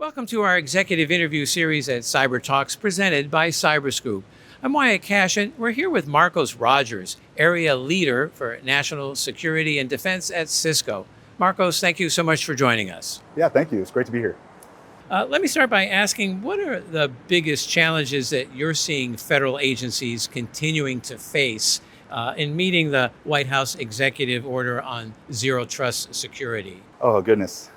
Welcome to our executive interview series at CyberTalks presented by CyberScoop. I'm Wyatt Cash, and we're here with Marcos Rogers, area leader for national security and defense at Cisco. Marcos, thank you so much for joining us. Yeah, thank you. It's great to be here. Let me start by asking, what are the biggest challenges that you're seeing federal agencies continuing to face in meeting the White House executive order on zero trust security? Oh, goodness.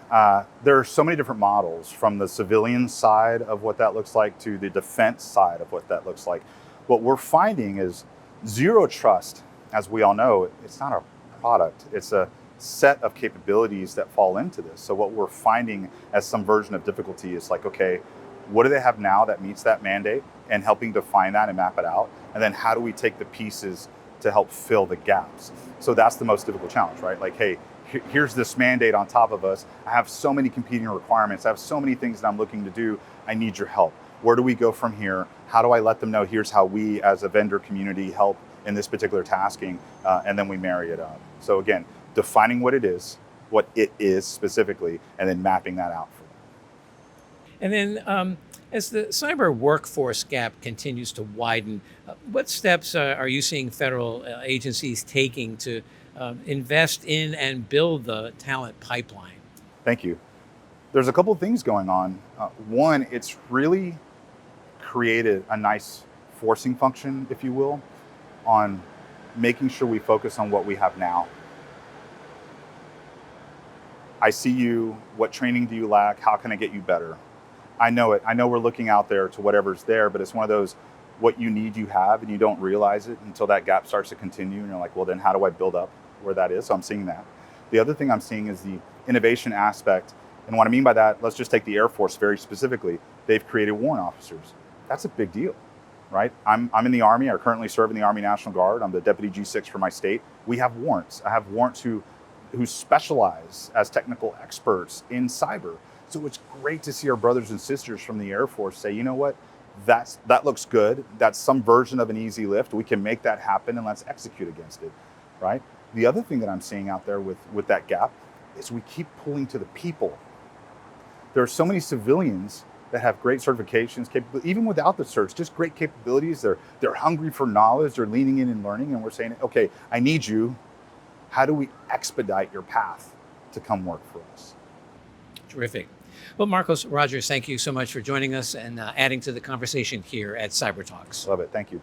There are so many different models from the civilian side of what that looks like to the defense side of what that looks like. What we're finding is zero trust, as we all know, it's not a product, it's a set of capabilities that fall into this. So what we're finding as some version of difficulty is like, okay, what do they have now that meets that mandate, and helping define that and map it out? And then how do we take the pieces to help fill the gaps? So that's the most difficult challenge, right? Like, hey, here's this mandate on top of us. I have so many competing requirements. I have so many things that I'm looking to do. I need your help. Where do we go from here? How do I let them know here's how we as a vendor community help in this particular tasking? And then we marry it up. So again, defining what it is specifically, and then mapping that out for them. And then, as the cyber workforce gap continues to widen, what steps are you seeing federal agencies taking to invest in and build the talent pipeline? Thank you. There's a couple of things going on. One, it's really created a nice forcing function, if you will, on making sure we focus on what we have now. I see you. What training do you lack? How can I get you better? I know it. I know we're looking out there to whatever's there, but it's one of those, what you need, you have, and you don't realize it until that gap starts to continue. And you're like, well, then how do I build up where that is? So I'm seeing that. The other thing I'm seeing is the innovation aspect. And what I mean by that, let's just take the Air Force very specifically. They've created warrant officers. That's a big deal, right? I'm in the Army. I currently serve in the Army National Guard. I'm the Deputy G6 for my state. We have warrants. I have warrants who specialize as technical experts in cyber. So it's great to see our brothers and sisters from the Air Force say, you know what, that looks good. That's some version of an easy lift. We can make that happen, and let's execute against it, right? The other thing that I'm seeing out there with that gap is we keep pulling to the people. There are so many civilians that have great certifications, even without the certs, just great capabilities. They're hungry for knowledge. They're leaning in and learning, and we're saying, okay, I need you. How do we expedite your path to come work for us? Terrific. Well, Marcos Rogers, thank you so much for joining us and adding to the conversation here at CyberTalks. Love it. Thank you.